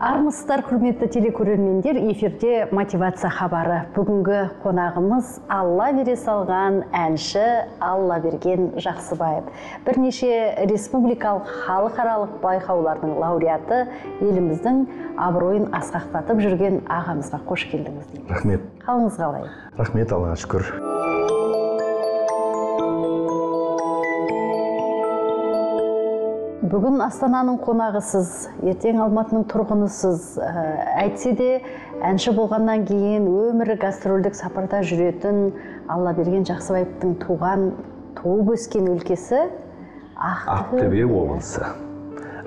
Армысыздар, құрметті телекөрермендер, эфирде мотивация хабары. Бүгінгі қонағымыз Алла бере салған әнші Аллаберген Жақсыбаев. Бірнеше республикалық халықаралық байқаулардың лауреаты, еліміздің абыройын асқақтатып жүрген ағамызға қош келдіңіз деймін. Рахмет. Қалыңыз қалай? Рахмет, Аллаға шүкір. Бүгін Астананың қонағысыз, ертең Алматының тұрғынысыз. Әйтсе де әнші болғаннан кейін өмірі гастрольдік сапарда жүретін Аллаберген Жақсыбаевтың туып өскен өлкесі Ақтөбе облысы,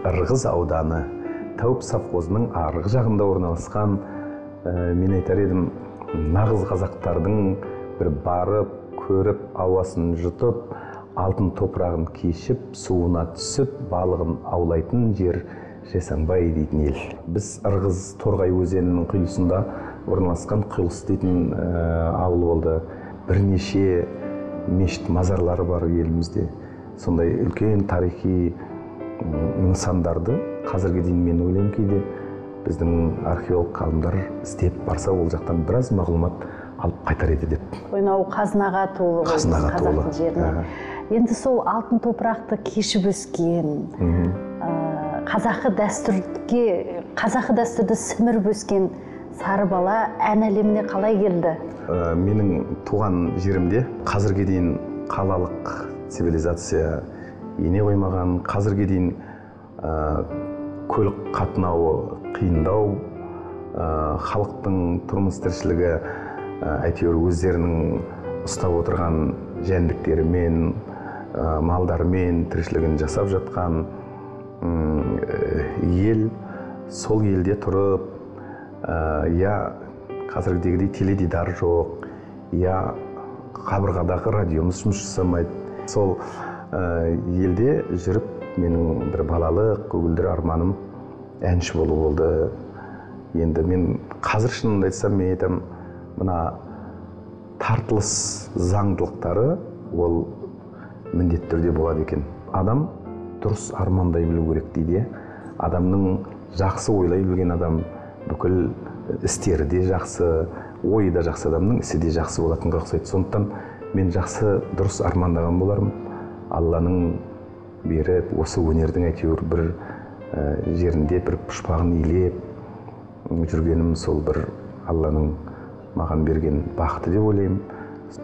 Ырғыз ауданы, Тауып совхозының арғы жағында орналасқан. Мен айтар едім, нағыз қазақтардың бір барып, көріп, ауасын жұтып, алтын топырағын кешіп, суына түсіп, балығын аулайтын жер Жасанбай дейтін ел. Біз Ырғыз Торғай өзенінің құйылысында орналасқан Құйылыс дейтін ауыл болды. Бірнеше мешіт мазарлары бар елімізде. Сондай үлкен тарихи нысандарды қазірге дейін мен ойлаймын, кейде біздің археолог ғалымдар іздеп барса, ол жақтан біраз мағлұмат алып қайтар еді деп. Ойнау қазынаға толы. Қазынаға толы. Енді сол алтын топырақты кешіп өскен, қазақы дәстүрді сіміріп өскен сары бала ән әлеміне қалай келді? Менің туған жерімде қазірге дейін қалалық цивилизация ене қоймаған, қазірге дейін көлік қатынауы қиындау, халықтың тұрмыс тіршілігі әйтеуір өздерінің ұстап отырған жәндіктерімен, малдармен тіршілігін жасап жатқан ел. Сол елде тұрып, қазіргідегідей теледидар жоқ, қабырғадағы радиомыз жұмыс жасамайды. Сол елде жүріп, менің бір балалық көгілдір арманым әнші болу болды. Енді мен қазір шынымды айтсам, мен айтам, мына тартылыс заңдылықтары ол міндетті түрде болады екен. Адам дұрыс армандай білу керек дейді. Адамның жақсы ойлай білген адам бүкіл істері де жақсы, ойы да жақсы, адамның ісі де жақсы болатынға ұқсайды. Сондықтан мен жақсы дұрыс армандаған болармын. Алланың беріп, осы өнердің әйтеуір бір жерінде бір пұшпағын илеп жүргенім сол бір Алланың маған берген бақыты деп ойлаймын.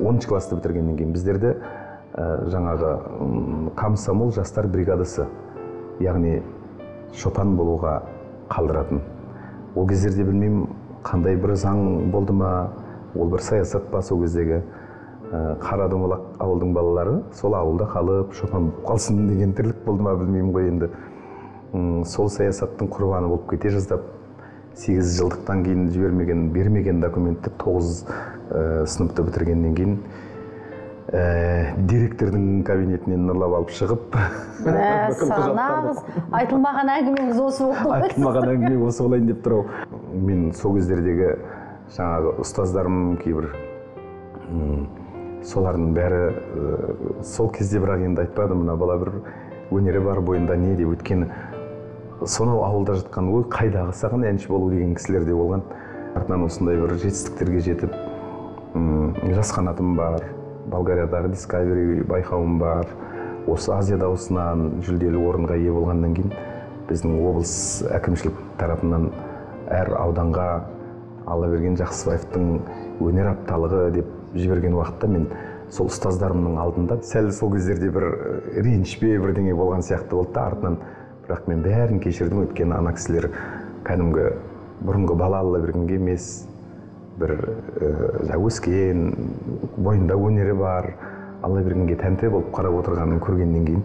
10 класты бітіргеннен кейін біздерді жаңағы комсомол жастар бригадасы, яғни шопан болуға қалдыратын. Ол кездерде білмеймін, қандай бір заң болды ма, ол бір саясат па, сол кездегі қара домалақ ауылдың балалары сол ауылда қалып шопан болып қалсын деген тірлік болды ма, білмеймін ғой енді. Сол саясаттың құрбаны болып кете жаздап, 8 жылдықтан кейін бермеген документті 9 сыныпты бітіргеннен кейін директордың кабинетінен ұрлап алып шығып, нағыз айтылмаған әңгімеңіз осы болды. Айтылмаған әңгіме осы болайын деп тұрау. Мен сол кездердегі жаңағы ұстаздарым кейбір, солардың бәрі сол кезде бірақ енді айтпадым, мына бала бір өнері бар бойында не деп, өткені сонау ауылда жатқан, ой, қайдағы саған әнші болу деген кісілер де болған. Артынан осындай бір жетістіктерге жетіп, жас қанатым бар, Болгариядағы Discovery байқауым бар. Осы Азия дауысынан жүлделі орынға ие болғаннан кейін біздің облыс әкімшілік тарапынан әр ауданға Аллаберген Жақсыбаевтың өнер апталығы деп жіберген уақытта мен сол ұстаздарымның алдында сәл сол кездерде бір ренішпе бірдеңе болған сияқты болды да, артынан бірақ мен бәрін кешірдім. Өйткені ана кісілер кәдімгі бұрынғы бала Аллабергенге емес, бір өскен, бойында өнері бар Аллабергенге тәнті болып қарап отырғанын көргеннен кейін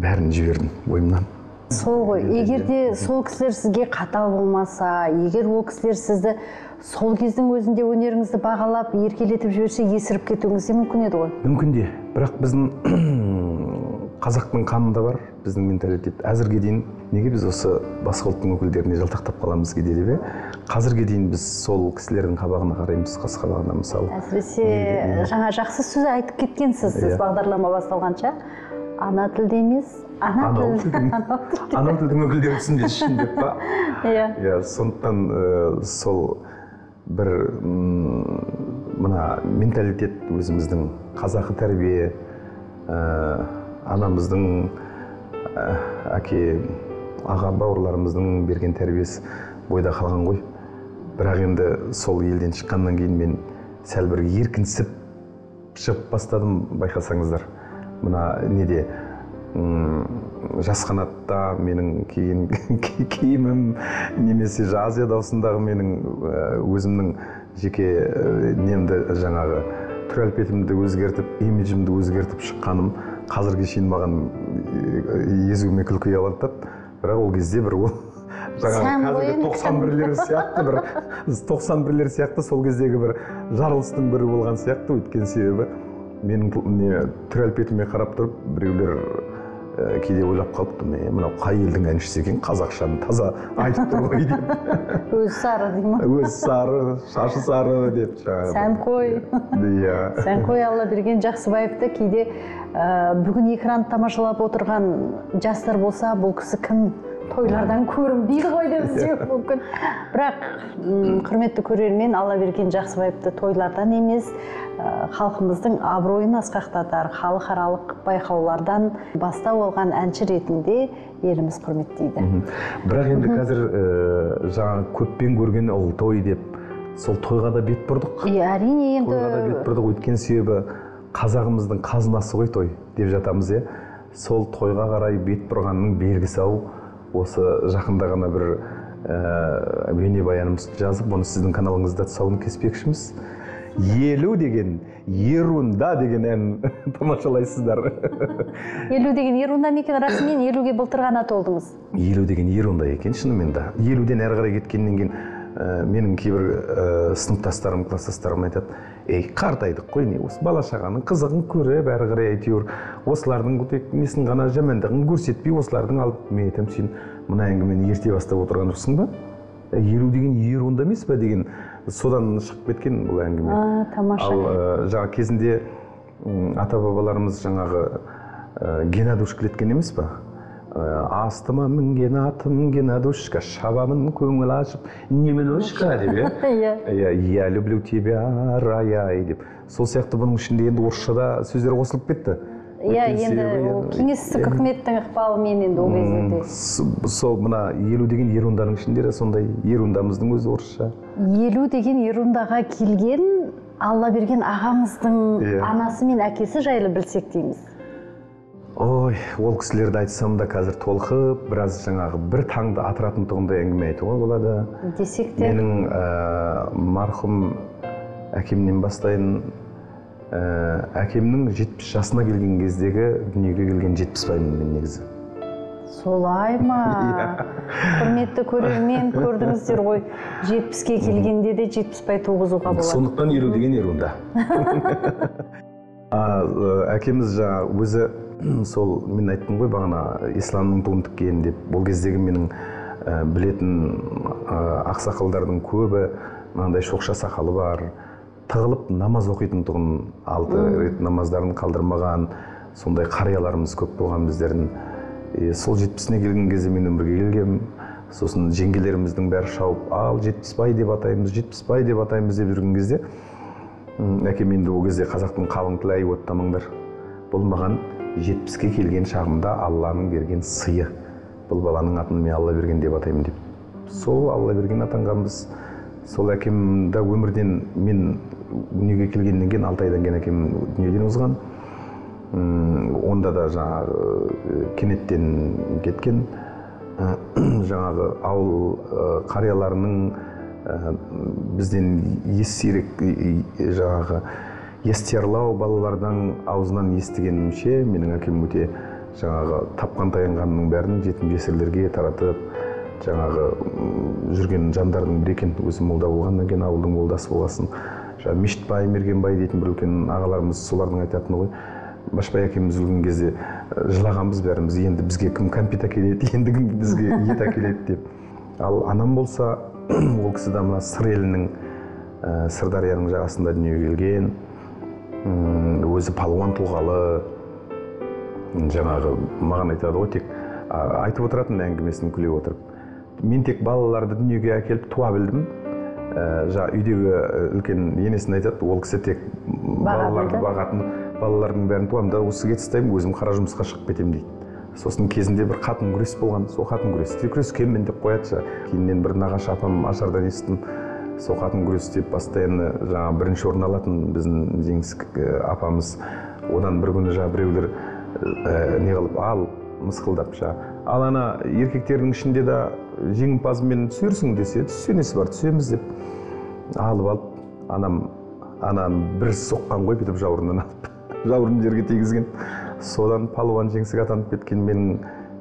бәрін жібердім ойымнан. Сол ғой, егер де сол кісілер сізге қатал болмаса, егер ол кісілер сізді сол кездің өзінде өнеріңізді бағалап, еркелетіп жіберсе, есіріп кетуіңіз де мүмкін еді ғой? Мүмкін де, бірақ біздің қазақтың қанында бар біздің менталитет. Әзірге дейін неге біз осы басқа ұлттың өкілдеріне жалтақтап қаламыз кейде деп, қазірге дейін біз сол кісілердің қабағына қараймыз, қас қабағына мысалы. Әсіресе жаңа жақсы сөз айтып кеткенсіз сіз бағдарлама басталғанша. Ана тілде емес, ана тілдің өкілдері түсінбесін деп па? Иә, сондықтан сол бір мына менталитет өзіміздің қазақы тәрбие, анамыздың, әке, аға бауырларымыздың берген тәрбиесі бойда қалған ғой. Бірақ енді сол елден шыққаннан кейін мен сәл бір еркінсіп шығып бастадым, байқасаңыздар. Мына неде жас қанатта менің киген киімім, немесе Азия дауысындағы менің өзімнің жеке немді жаңағы түр әлпетімді өзгертіп, имиджімді өзгертіп шыққаным қазірге шейін маған езуіме күлкі ұялатады. Бірақ ол кезде бір қазіргі 91-лер сияқты бір 91-лер сияқты сол кездегі бір жарылыстың бірі болған сияқты. Өткен себебі менің түр әлпетіме қарап тұрып біреулер кейде ойлап қалыпты, мынау қай елдің әншісі екен, қазақшаны таза айтып тұр ғой деп. Өзі сары дей ма? Өзі сары, шашы сары деп жаңағы. Сән қой. Сән қой Алла берген Жақсыбаевты кейде бүгін экранды тамашалап отырған жастар болса, бұл кісі кім? Тойлардан көрінбейді ғой деп іздеуі мүмкін. Бірақ құрметті көрермен, Алла берген Жақсыбаевты тойлардан емес, халқымыздың абыройын асқақтатар халықаралық байқаулардан бастау алған әнші ретінде еліміз құрметтейді. Бірақ енді қазір жаңа көппен көрген ұл той деп, сол тойға да бет бұрдық. Әрине енді. Тойға да бет бұрдық, өткен себебі қазағымыздың қазынасы ғой той деп жатамыз. Сол тойға қарай бет бұрғанның белгісі ау. Осы жақында ғана бір бейнебаянымызды жазып, оны сіздің каналыңызда тұсауын кеспекшіміз. Елу деген ерунда деген ән тамашалайсыздар. Елу деген ерунда екен, расымен елуге былтыр ғана толдыңыз. Елу деген ерунда екен, шынымен де. Елуден әрі қарай кеткеннен кейін менің кейбір сыныптастарым, класстастарым айтады, қартайдық қой, не осы бала шағаның қызығын көріп, әрі қарай әйтеуір осылардың несін ғана жамандығын көрсетпей, осылардың алып, мен айтамын, сен мына әңгімені ерте бастап отырған жоқсың ба? Елу деген ерунда емес па деген, содан шығып кеткен бұл әңгіме. Тамаша. Ал жаңа кезінде ата-бабаларымыз жаңағы генадушкілеткен емес па? Астыма мінген атым генадушка, шабамын көңіл ашып, неменушка деп, я люблю тебя, рай-ай деп. Сол сияқты бұның ішінде енді орысшада сөздер қосылып кетті. Енді кеңестік үкіметтің ықпалымен енді ол кезінде. Сол мына елу деген ерунданың ішінде сондай ерундамыздың өзі орысша. Елу деген ерундаға келген Алла берген ағамыздың анасы мен әкесі жайлы білсек дейміз. Ой, ол кісілерді айтсам да қазір толқып, біраз жаңағы бір таңды атыратын тұғындай әңгіме айтуға болады. Десек те. Менің марқұм әкемнен бастайын, әкемнің 70 жасына келген кездегі дүниеге келген 70-баймын мен негізі. Солай ма? Құрметті көрермен, көрдіңіздер ғой, 70-ке келгенде де 70-бай туғызуға болады. Сондықтан елу деген ерунда. Әкеміз жаңағы өзі сол мен айттым ғой бағана исламның туын тіккен деп, бұл кездегі менің білетін ақсақалдардың көбі мынандай шоқша сақалы бар, тығылып намаз оқитын тұғын, 6 рет намаздарын қалдырмаған, сондай қарияларымыз көп болған біздердің. Сол 70-іне келген кезде мен өмірге келгем, сосын жеңгелеріміздің бәрі шауып, ал 70-бай деп атаймыз, 70-бай деп атаймыз деп жүрген кезде, әкем енді ол кезде қазақтың қалың тілі, әй оттамаңдар, бұл маған 70-ке келген шағымда Алланың берген сыйы, бұл баланың атын мен Алла берген деп атаймын деп. Сол Алла берген атанғанбыз. Сол әкем да өмірден, мен дүниеге келгеннен кейін 6 айдан кейін әкем дүниеден озған. Онда да жаңағы кенеттен кеткен, жаңағы ауыл қарияларының бізден сирек жаңағы естиярлау балалардан аузынан естігенімше, менің әкем өте жаңағы тапқан таянғанның бәрін жетім жесірлерге таратып, жаңағы жүрген жандардың бір екен, өзі молда болғаннан кейін ауылдың молдасы болғасын. Мешітбай, Мергенбай дейтін бір үлкен ағаларымыз солардың айтатыны ғой. Башбай әкеміз өлген кезде жылағанбыз бәріміз, енді бізге кім кәмпит әкеледі, енді кім бізге ет әкеледі деп. Ал анам болса, ол кісі де мына сыр елінің, Сырдарияның жағасында дүниеге келген, өзі палуан тұлғалы, жаңағы маған айтады ғой, тек айтып отыратын әңгімесін күле отырып. Мен тек балаларды дүниеге әкеліп туа білдім. Үйдегі үлкен енесін айтады, ол кісі тек балаларды бағатын, балалардың бәрін туамын да осы кетістаймын, өзім қара жұмысқа шығып кетемін дейді. Сосын кезінде бір қатын күрес болған, сол қатын күресті күрескенмін деп қояды. Кейіннен бір нағашы апам ашардан естідім, сол қатын күрес деп постоянно жаңа бірінші орын алатын біздің жеңіс апамыз. Одан бір күні біреулер не қылып ал мысқылдап ал ана еркектердің ішінде де жеңімпазымен түсерсің десе, түссе несі бар, түсеміз деп алып анам бір соққан ғой, бүйтіп жауырыннан алып жауырын жерге тигізген. Содан палуан жеңсік атанып кеткен. Менің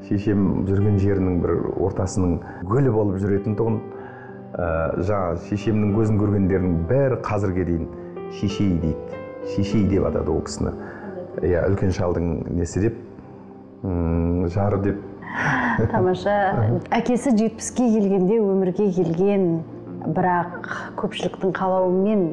шешем жүрген жерінің бір ортасының гүлі болып жүретін тұғын. Жаңа шешемнің көзін көргендердің бәрі қазірге дейін шешей дейді. Шешей деп атады ол кісіні. Үлкен шалдың несі деп, жары деп. Тамаша. Әкесі 70-ке келгенде өмірге келген, бірақ көпшіліктің қалауымен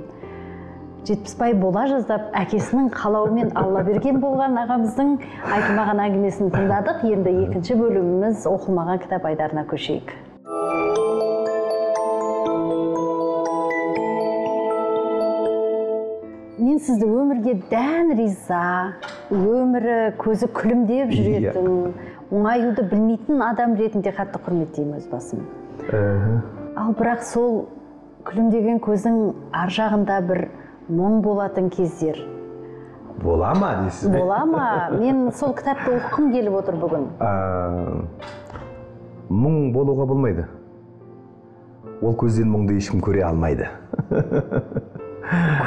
70 бола жаздап, әкесінің қалауымен Алла берген болған ағамыздың айтылмаған әңгімесін тыңдадық. Енді екінші бөліміміз оқылмаған кітап айдарына көшейік. Мен сізді өмірге дән риза, өмірі көзі күлімдеп жүретін, оңаюды білмейтін адам ретінде қатты құрметтеймін өз басым. Ал бірақ сол күлімдеген көздің ар жағында бір мұң болатын кездер. Бола ма дейсіз бе? Бола ма? Мен сол кітапты оқығым келіп отыр бүгін. Мұң болуға болмайды. Ол көзден мұңды ешкім көре алмайды.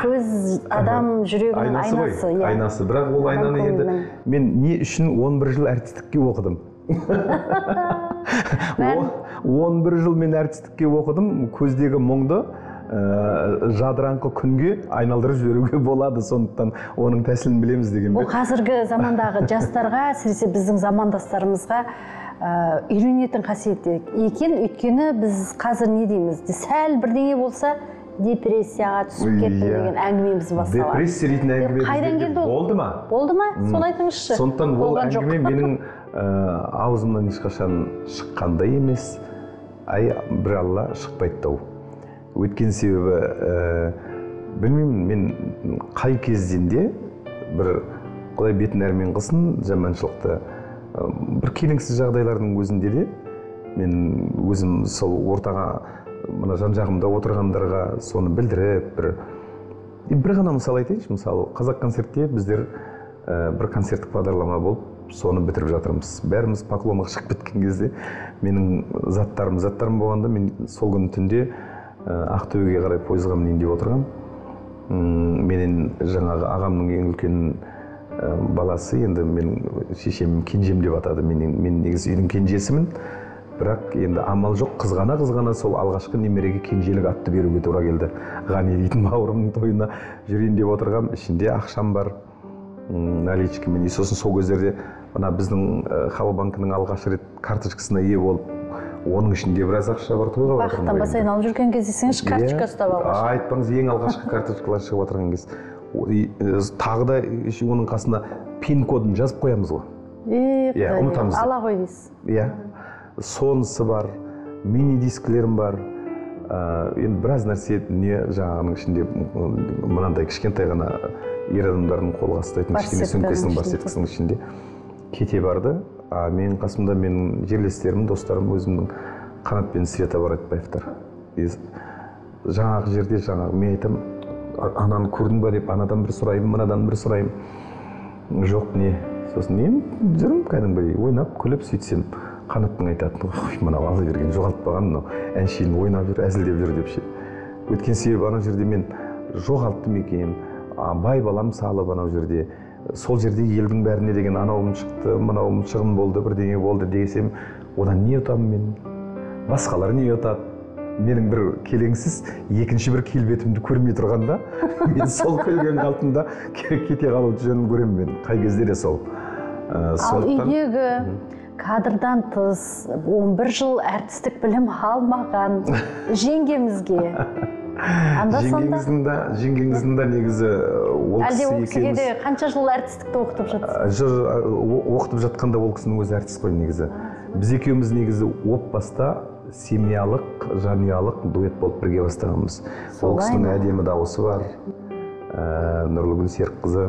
Көз адам жүрегінің айнасы. Айнасы. Бірақ ол айнаны енді мен не үшін 11 жыл әртістікке оқыдым. 11 жыл мен әртістікке оқыдым. Көздегі мұңды жадыраңқы күнге айналдырып жіберуге болады, сондықтан оның тәсілін білеміз деген бе? Ол қазіргі замандағы жастарға, әсіресе біздің замандастарымызға үйренетін қасиет екен. Өйткені біз қазір не дейміз? Сәл бірдеңе болса, депрессияға түсіп кеттім деген әңгімеміз басталады. Депрессия дейтін әңгіме қайдан келді ол? Болды ма? Болды ма? Соны айтыңызшы. Сондықтан ол әңгіме менің аузымнан ешқашан шыққандай емес, бір Алла шықпайды дау. Өткен себебі, білмеймін, мен қай кезден де бір Құдай бетін әрмен қылсын, жаманшылықты бір келеңсіз жағдайлардың өзінде де мен өзім сол ортаға мына жан-жағымда отырғандарға соны білдіріп, бір ғана мысал айтайыншы. Мысалы, Қазақконцертте біздер бір концерттік бағдарлама болып, соны бітіріп жатырмыз. Бәріміз поклонға шығып кеткен кезде менің заттарым болғанда, мен сол күні түнде Ақтөбеге қарай пойызға мінейін деп отырғам. Менен жаңағы ағамның ең үлкен баласы, енді мен шешем кенжем деп атады. Мен негізі үйдің кенжесімін. Бірақ енді амал жоқ, қызғана сол алғашқы немереге кенжелік атты беруге тура келді. Ғани дейтін бауырымның тойына жүрейін деп отырғам. Ішінде ақшам бар, наличкамен. Сосын сол кездерде біздің халық банкінің алғаш рет карточкасына ие болып, оның ішінде біраз ақша бар, тойға батырмын. Бақыттан басайын алып жүрген кездесеңіз, карточка ұстап алғаш. Айтпаңыз, ең алғашқы карточкалар шығып отырған кез. Тағы да оның қасына пин кодын жазып қоямыз ғой. Ұмытамыз. Ала ғой дейсіз. Сонысы бар, мини-дискілерім бар. Енді біраз нәрсе жаңағының ішінде мынандай кішкентай ғана ер адамдардың қолға ұстайтын кішкене сөмкесінің бар сеткісінің ішінде кете барды. Менің қасымда менің жерлестерім, достарым, өзімнің Қанат пен Света бар айтпаевтар. Жаңағы жерде мен айтам, ананы көрдің ба деп, анадан бір сұраймын, мынадан бір сұраймын. Жоқ не. Сосын мен жүрмін кәдімгідей ойнап, күліп сөйтсем, Қанаттың айтатын, мынау ала берген жоғалтпаған, мынау әншейін ойнап жүр, әзілдеп жүр деп ше. Өткен себебі ана жерде мен жоғалттым екен, бай балам салып анау жерде. Сол жерде елдің бәріне деген анауым шықты, мынауым шығын болды, бірдеңе болды десем, одан не ұтамын мен? Басқалар не ұтады? менің бір келеңсіз екінші бір келбетімді көрмей тұрғанда мен сол келген қалпымда кете қалу жөнін көремін мен қай кезде де сол. Ал үйдегі кадрдан тыс 11 жыл әртістік білім алмаған жеңгемізге жеңгеңіздің де негізі ол әлде кісі ол кісіге де екеуміз қанша жыл әртістікті оқытып жатсыз? оқытып жатқанда ол кісінің өзі әртіс қой негізі. Біз екеуміз негізі баста семьялық, жанұялық дуэт болып бірге бастағанбыз. Ол кісінің әдемі дауысы бар. Нұрлыгүл Серікқызы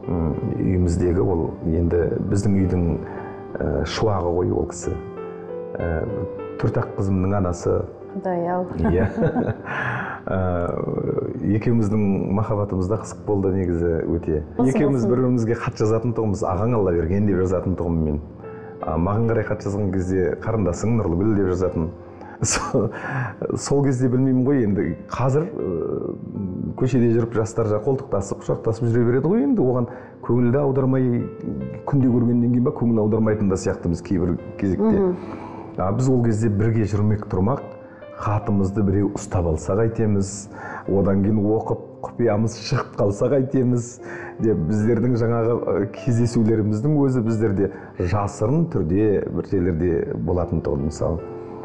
үйіміздегі ол енді біздің үйдің шуағы ғой ол кісі. Төрт-ақ қызымның анасы. Құдай-ау. Иә. Екеуміздің махаббатымыз да қызық болды негізі өте. Екеуміз бір-бірімізге хат жазатын тұғымыз, ағаң Алла берген деп жазатын тұғым мен. Маған қарай хат жазған кезде қарындасың Нұрлыгүл деп жазатын. Сол кезде білмеймін ғой, енді қазір көшеде жүріп жастар қолтықтасып, құшақтасып жүре береді ғой, енді оған көңілді аудармай, күнде көргеннен кейін ба көңіл аудармайтын да сияқтымыз кейбір кезекте. Біз ол кезде бірге жүрмек тұрмақ, хатымызды біреу ұстап алса қайтеміз, одан кейін оқып құпиямыз шығып қалса қайтеміз деп біздердің жаңағы кездесулеріміздің өзі біздерде жасырын түрде бір жерлерде болатын тұғын. Мысалы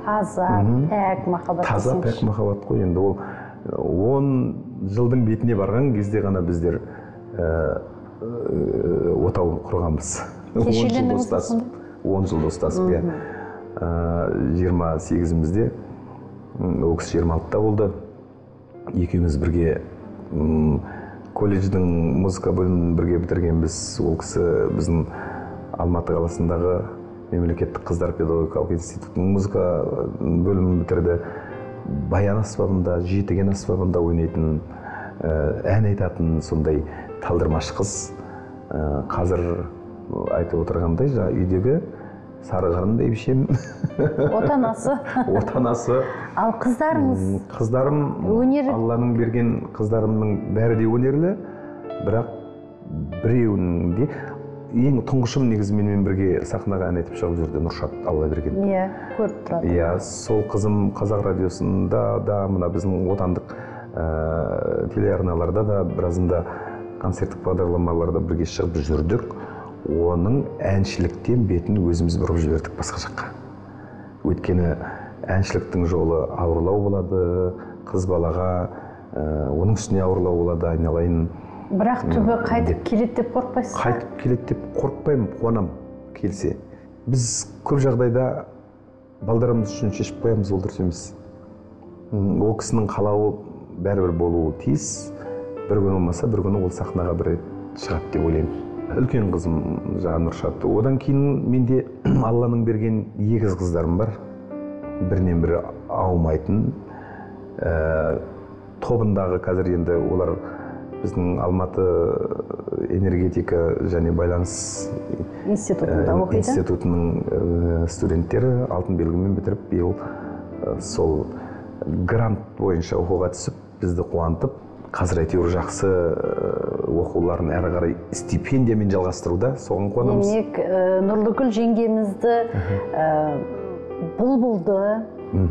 таза пәк махаббат. Таза пәк махаббат қой. Енді ол 10 жылдың бетіне барған кезде ғана біздер отау құрғанбыз. 10 жыл достасып, 28-імізде, ол кісі 26-та болды. Екеуміз бірге колледждің музыка бөлімін бірге бітіргенбіз. Ол кісі біздің Алматы қаласындағы мемлекеттік қыздар педагогикалық институтының музыка бөлімін бітірді. Баян аспабында, жетіген аспабында ойнайтын, ән айтатын сондай талдырмаш қыз. Қазір айтып отырғандай, үйдегі сары қарын бәйбішем. Отанасы. Отанасы. Ал қыздарыңыз? Қыздарым, Алланың берген қыздарымның бәрі де өнерлі, бірақ біреуінің де ең тұңғышым негізі менімен бірге сахнаға ән айтып шығып жүрді, Нұршат, Алла берген. Иә, көріп тұрады. Иә, сол қызым Қазақ радиосында да, мына біздің отандық телеарналарда да, біразында концерттік бағдарламаларда бірге шығып жүрдік. Оның әншіліктен бетін өзіміз бұрып жібердік басқа жаққа. Өйткені әншіліктің жолы ауырлау болады, қыз балаға, оның үстіне ауырлау болады, айналайын. Бірақ түбі қайтып келеді деп қорықпайсыз? Қайтып келеді деп қорықпаймын, қуанам келсе. Біз көп жағдайда балдарымыз үшін шешіп қоямыз, ол дұрыс емес. Ол кісінің қалауы бәрібір болуы тиіс. Бір күні болмаса, бір күні ол сахнаға бір рет шығады деп ойлаймын. Үлкен қызым жаңа Нұршат. Одан кейін менде Алланың берген егіз қыздарым бар. Бірінен бірі аумайтын. Тобындағы қазір енді олар біздің Алматы энергетика және байланыс институтының студенттері алтын белгімен бітіріп, биыл сол грант бойынша оқуға түсіп, бізді қуантып, қазір әйтеуір жақсы оқуларын әрі қарай стипендиямен жалғастыруда, соған қуанамыз. Демек, Нұрлыгүл жеңгемізді бұлбұлды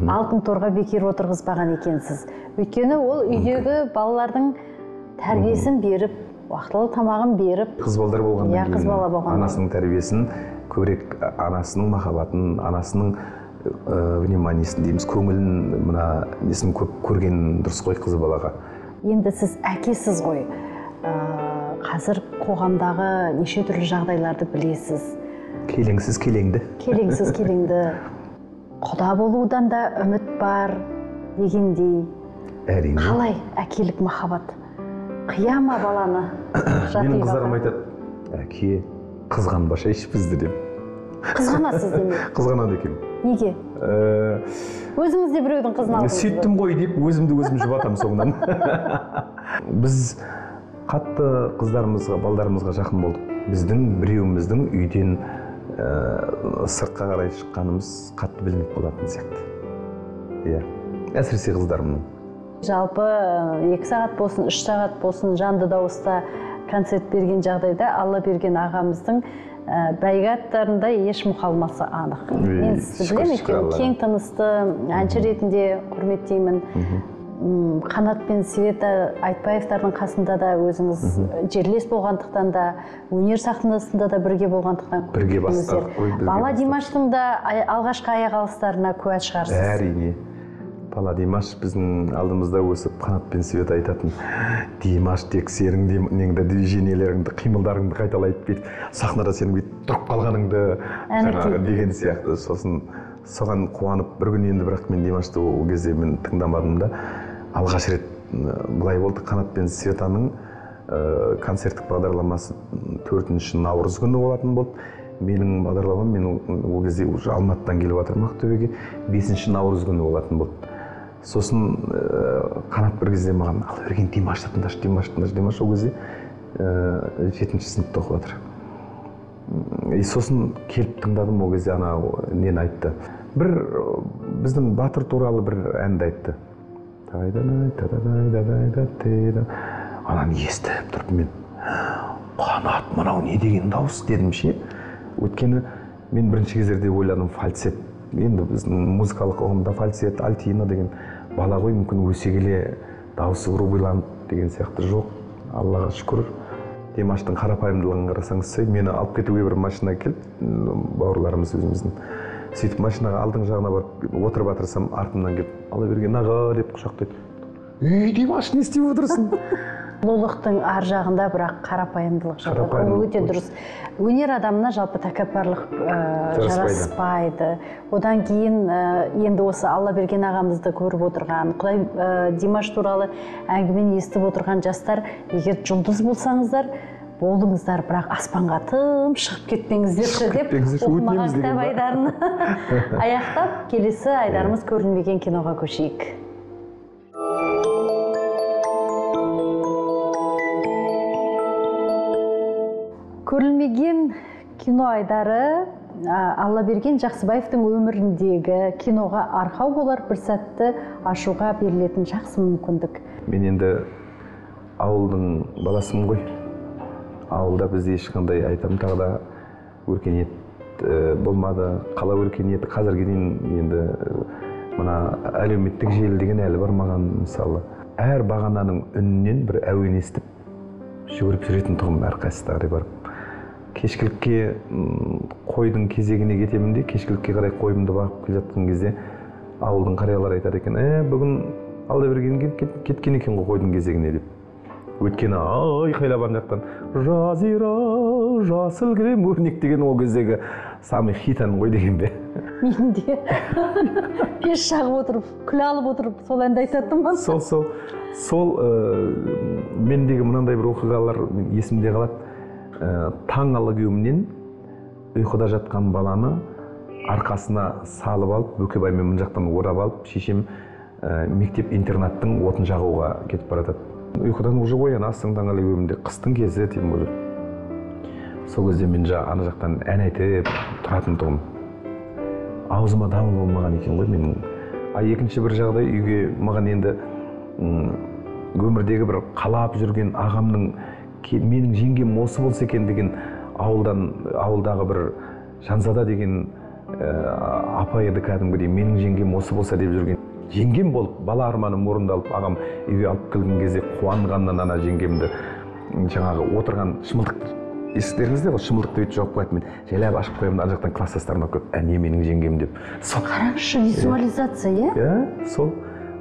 алтын торға бекер отырғызбаған екенсіз. Өйткені ол үйдегі балалардың тәрбиесін беріп, уақытылы тамағын беріп, қыз балдар болғаннан кейін анасының тәрбиесін, көбірек анасының махаббатын, анасының вниманиесін дейміз, көңілін, мына несін көп көрген дұрыс қой қыз балаға. Енді сіз әкесіз ғой. Қазір қоғамдағы неше түрлі жағдайларды білесіз. Келеңсіз келеңді. Келеңсіз келеңді. Құда болудан да үміт бар дегендей. Әрине. Қалай әкелік махаббат? Қияма баланы? Менің қыздарым айтады, әке, қызғанбашайшы бізді деп. Қызғанасыз демек? Қызғанады екен. Неге? Өзіңіз де біреудің қызын алдыңыз ба? Сөйттім ғой деп, өзімді өзім жұбатам соңынан. Біз қатты қыздарымызға, балдарымызға жақын болдық. Біздің біреуіміздің үйден сыртқа қарай шыққанымыз қатты білініп қалатын сияқты. Иә, әсіресе қыздарымның. Жалпы 2 сағат болсын, 3 сағат болсын жанды дауыста концерт берген жағдайда Алла берген ағамыздың бәйге аттарында еш мұқалмасы анық. Мен сізді білемін, өйткені кең тынысты әнші ретінде құрметтеймін. Қанат пен Света Айтбаевтардың қасында да өзіңіз жерлес болғандықтан да, өнер сахнасында да бірге болғандықтан бірге бастадық қой. Бала Димаштың да алғашқы аяқ алыстарына куә шығарсыз. Әрине. Бала Димаш біздің алдымызда өсіп, Қанат пен Света айтатын: Димаш тек сенің неңді движениелеріңді, қимылдарыңды қайталайды дейді. Сахнада сенің бүйтіп тұрып қалғаныңды деген сияқты. Сосын соған қуанып бір күн енді, бірақ мен Димашты ол кезде мен тыңдамадым да. Алғаш рет былай болды, Қанат пен Светаның концерттік бағдарламасы 4 наурыз күні болатын болды. Менің бағдарламам, мен ол кезде уже Алматыдан келіп жатырмын Ақтөбеге, 5 наурыз күні болатын болды. Сосын Қанат бір кезде маған: ала берген Димашты тыңдашы, Димаш ол кезде 7 сыныпта оқып жатыр. Сосын келіп тыңдадым, ол кезде ана нені айтты. Бір біздің батыр туралы бір әнді айтты. Ананы естіп тұрып мен: Қанат, мынау не деген дауыс дедім ше. Өйткені мен бірінші кездерде ойладым фальцет. Енді біздің музыкалық ұғымда фальцет, альтино деген бала ғой, мүмкін өсе келе дауысы рубиланып деген сияқты. Жоқ, Аллаға шүкір. Димаштың қарапайымдылығын қарасаңыз, мені алып кетуге бір машина келді, бауырларымыз өзіміздің. Сөйтіп машинаға алдың жағына барып отырып жатырсам, артымнан келіп: ала берген аға деп құшақтайды. Димаш, не істеп отырсың? Лолықтың ар жағында бірақ қарапайымдылық жатыр. Ол өте дұрыс. Өнер адамына жалпы тәкаппарлық жараспайды. Одан кейін енді осы Алла берген ағамызды көріп отырған, Құдай Димаш туралы әңгімені естіп отырған жастар, егер жұлдыз болсаңыздар, болдыңыздар, бірақ аспанға тым шығып кетпеңіздерші деп оқымаған кітап айдарын аяқтап, келесі айдарымыз көрілмеген киноға көшейік. Көрілмеген кино айдары Алла берген Жақсыбаевтың өміріндегі киноға арқау болар бір сәтті ашуға берілетін жақсы мүмкіндік. Мен енді ауылдың баласымын ғой. Ауылда бізде ешқандай айтам тағы да өркениет болмады. Қала өркениеті қазірге дейін енді мына әлеуметтік желі деген әлі бар маған. Мысалы, әр бағананың үнінен бір әуен естіп жүгіріп жүретін тұғым әрқайсысына барып. Кешкілікке қойдың кезегіне кетемін де, кешкілікке қарай қойымды бағып келе жатқан кезде ауылдың қариялары айтады екен: бүгін Алла берген кеткен екен ғой қойдың кезегіне деп. Өйткені айқайлап ар жақтан жазира жасыл кілем өрнек деген ол кездегі самый хит ән ғой деген бе. Мен де пеш жағып отырып, күле алып отырып сол әнді айтатынмын. Сол мендегі мынандай бір оқиғалар есімде қалады. Таң ала кеуімнен ұйқыда жатқан баланы арқасына салып алып, Бөкебаймен мына жақтан орап алып, шешем мектеп-интернаттың отын жағуға кетіп баратады. Ұйқыдан уже оянасың таң ала кеуімде, қыстың кезі деймін уже. Сол кезде мен ана жақтан ән айтып тұратын тұғым. Аузыма дамыл болмаған екен ғой менің. Екінші бір жағдай, үйге маған енді өмірдегі бір қалап жүрген ағамның менің жеңгем осы болса екен деген ауылдағы бір Жанзада деген апа еді кәдімгідей, менің жеңгем осы болса деп жүрген. Жеңгем болып, бала арманым орындалып, ағам үйге алып келген кезде қуанғаннан ана жеңгемді жаңағы отырған шымылдық, есіктеріңізде ғой, шымылдықты өйтіп жауып қояды, мен жайлап ашып қоямын, ана жақтан класстастарыма көп: әне менің жеңгем деп. Қараңызшы, визуализация, иә? Сол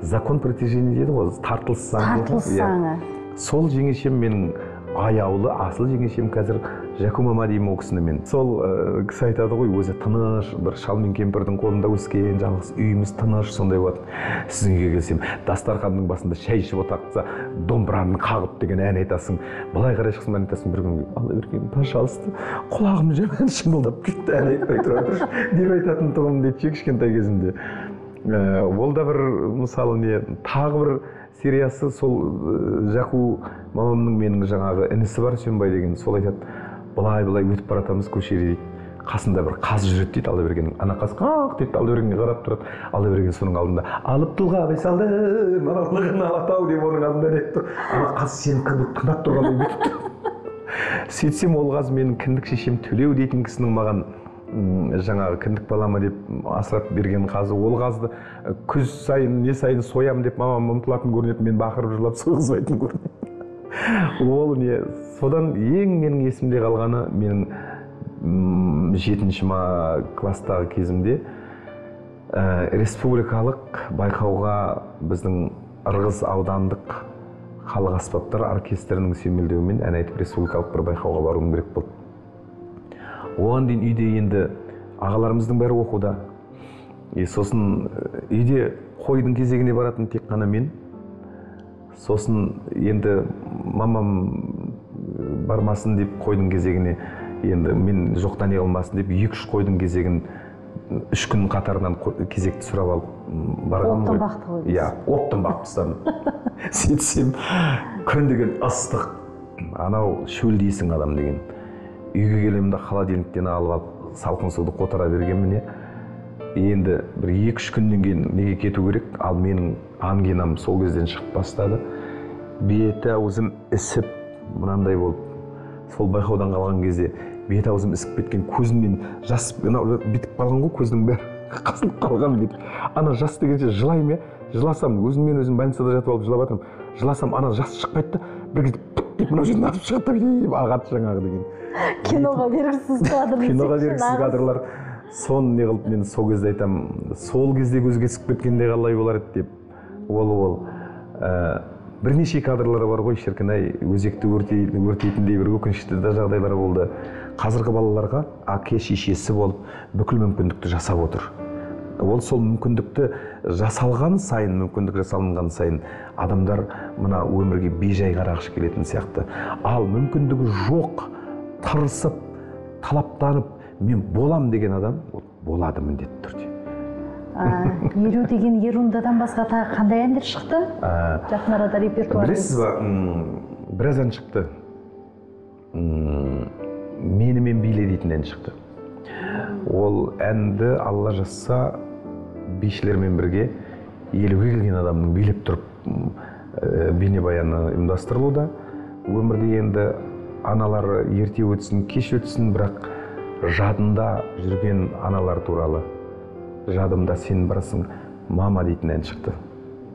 закон притяжения дейді ғой, тартылыс заңы. Сол жеңешем менің аяулы, асыл жеңешем қазір Жаку мама деймін ол кісіні мен. Сол кісі айтады ғой, өзі тыныш, бір шал мен кемпірдің қолында өскен, жалғыз үйіміз тыныш, сондай болады. Сіздің үйге келсем, дастарханның басында шай ішіп отырса, домбыраны қағып деген ән айтасың. Былай қарай шықсың, ән айтасың, бір күн Алла берген, пожалуйста, құлағым жаман шымылдап кетті, ән айтпай тұрады деп айтатын тұғым дейді кішкентай кезімде. Ол да бір мысалы не, тағы бір сериясы сол Жаку мамамның менің жаңағы інісі бар, Сөнбай деген, сол айтады: былай өтіп баратамыз көшеде дейді, қасында бір қаз жүреді дейді, Алла берген. Ана қаз қақ дейді, Алла бергенге қарап тұрады. Алла берген соның алдында: алып тұлға байсалды, мыналығын алатау деп оның алдында айтып тұр. Ана қаз сені тыңдап тұрғандай бүйтіп тұр. сөйтсем ол қазір менің кіндік шешем Төлеу дейтін кісінің маған жаңағы кіндік балама деп асырап берген қазы. Ол қазды күз сайын не сайын соям деп мамам ұмтылатын көрінеді, мен бақырып жылап сойғызбайтын көрінеді. Ол не, содан ең менің есімде қалғаны, менің 7-ші класстағы кезімде республикалық байқауға біздің Ырғыз аудандық халық аспаптар оркестрінің сүйемелдеуімен ән айтып республикалық бір байқауға баруым керек болды. Оған дейін үйде енді ағаларымыздың бәрі оқуда. Сосын үйде қойдың кезегіне баратын тек қана мен. Сосын енді мамам бармасын деп қойдың кезегіне, енді мен жоқтан қалмасын деп 2-3 қойдың кезегін 3 күн қатарынан кезекті сұрап алып барғанмын ғой. Оттан бақты ғой. Иә, оттан бақып тастадым. Сөйтсем күн деген ыстық, анау шөлдейсің адам деген. Үйге келемін де холодильниктен алып салқын суды қотара бергенмін. Енді бір 2-3 күннен кейін неге кету керек, ал менің ангинам сол кезден шығып бастады. Беті аузым ісіп, мынандай болып, сол байқаудан қалған кезде беті аузым ісіп кеткен, көзімнен жас бітіп қалған ғой, көздің бәрі қысылып қалған бет. Ана жас дегенше жылаймын, жыласам, өзіммен өзім больницада жатып алып жылап жатырмын. Жыласам, ана жас шықпайды да, бір кезде деп мына жерден атып шығады деп ағады жаңағы деген. Киноға бергісіз кадрлар. Киноға бергісіз кадрлар. Соны не қылып мен сол кезде айтамын, сол кезде көзге түсіп кеткенде қалай болар еді деп. Ол бірнеше кадрлары бар ғой, шіркін-ай, өзекті өртейтіндей бір өкінішті де жағдайлар болды. Қазіргі балаларға әке шешесі болып бүкіл мүмкіндікті жасап отыр. Ол сол мүмкіндікті жасалған сайын, мүмкіндік жасалынған сайын адамдар мына өмірге бейжай қарағыш келетін сияқты. Ал мүмкіндігі жоқ, тырысып, талаптанып, мен болам деген адам болады міндетті түрде. Еру деген Ерундадан басқа тағы қандай әндер шықты? Жақын арада репертуар. Білесіз ба, біраз ән шықты. Менімен биле дейтін ән шықты. Ол әнді Алла жазса бишілермен бірге 50-ге келген адамның билеп тұрып бейнебаяны ұйымдастырылуда. Өмірде енді аналары ерте өтсін, кеш өтсін, бірақ жадында жүрген аналар туралы. Жадымда сен барсың, мама дейтін ән шықты.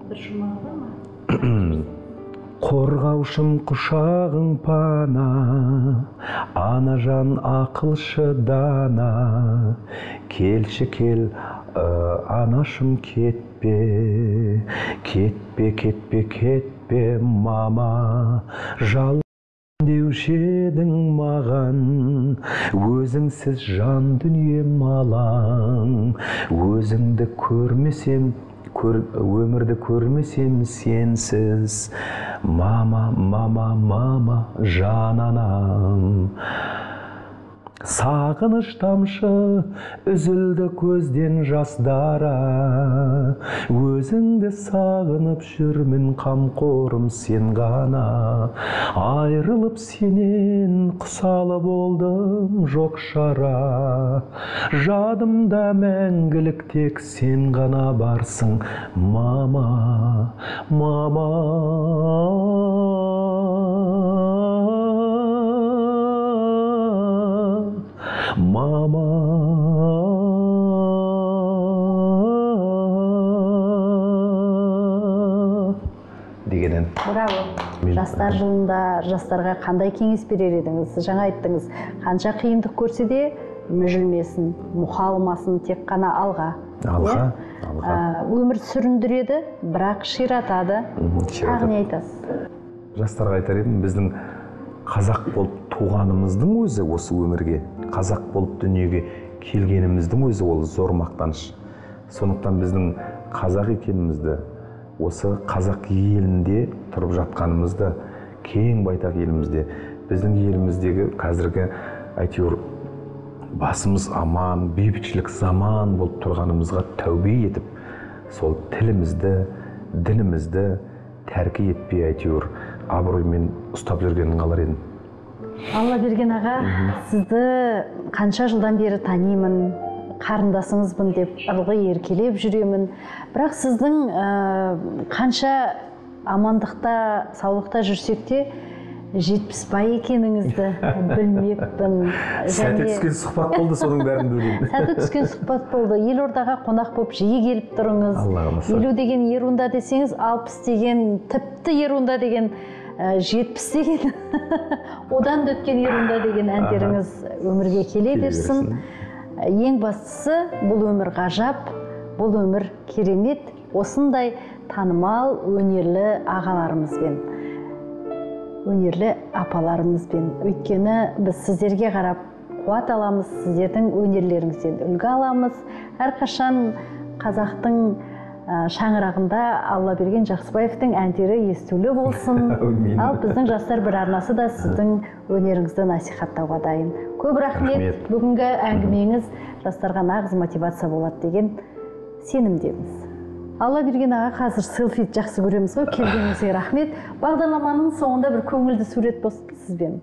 Бір шумағы бар ма? Қорғаушым құшағың пана, ана жан ақылшы дана, келші кел, анашым кетпе, кетпе, кетпе, кетпе, мама, жал деуші едің маған, өзіңсіз жан дүние малаң, өзіңді көрмесем, өмірді көрмесем сенсіз, мама, мама, мама, жан анам. Сағыныш тамшы үзілді көзден жасдара, өзіңді сағынып жүрмін, қамқорым сен ғана. Айрылып сенен құсалы болдым, жоқ шара, жадымда мәңгілік тек сен ғана барсың, мама, мама. Мама дегенен. Браво. Жастар жылында жастарға қандай кеңес берер едіңіз? Жаңа айттыңыз, қанша қиындық көрсе де мүжілмесін, мұқалмасын, тек қана алға. Алға. Өмір сүріндіреді, бірақ ширатады. Тағы не айтасыз? Жастарға айтар едім, біздің қазақ болып туғанымыздың өзі осы өмірге, қазақ болып дүниеге келгеніміздің өзі ол зор мақтаныш. Сондықтан біздің қазақ екенімізді, осы қазақ елінде тұрып жатқанымызды, кең байтақ елімізде, біздің еліміздегі қазіргі әйтеуір басымыз аман, бейбітшілік заман болып тұрғанымызға тәубе етіп, сол тілімізді, дінімізді тәркі етпей әйтеуір абыроймен ұстап жүргенін қалар едім. Алла берген аға, сізді қанша жылдан бері танимын, қарындасыңызбын деп ылғи еркелеп жүремін. Бірақ сіздің қанша амандықта, саулықта жүрсек те, 70 бай екеніңізді білмеппін. Сәті түскен сұхбат болды, соның бәрін білгенмін. Сәті түскен сұхбат болды. Елордаға қонақ болып жиі келіп тұрыңыз. 50 деген ерунда десеңіз, 60 деген, тіпті ерунда деген, 70 деген, одан да өткен ерунда деген әндеріңіз өмірге келе берсін. Ең бастысы, бұл өмір ғажап, бұл өмір керемет, осындай танымал, өнерлі ағаларымызбен, өнерлі апаларымызбен. Өйткені біз сіздерге қарап қуат аламыз, сіздердің өнерлеріңізден үлгі аламыз. Әрқашан қазақтың шаңырағында Аллаберген Жақсыбаевтың әндері естулі болсын. Ал біздің жастар бір арнасы да сіздің өнеріңізді насихаттауға дайын. Көп рахмет. Бүгінгі әңгімеңіз жастарға нағыз мотивация болады деген сенімдеміз. Аллаберген аға, қазір селфи жақсы көреміз ғой, келгеніңізге рахмет. Бағдарламаның соңында бір көңілді сурет болсын сізбен.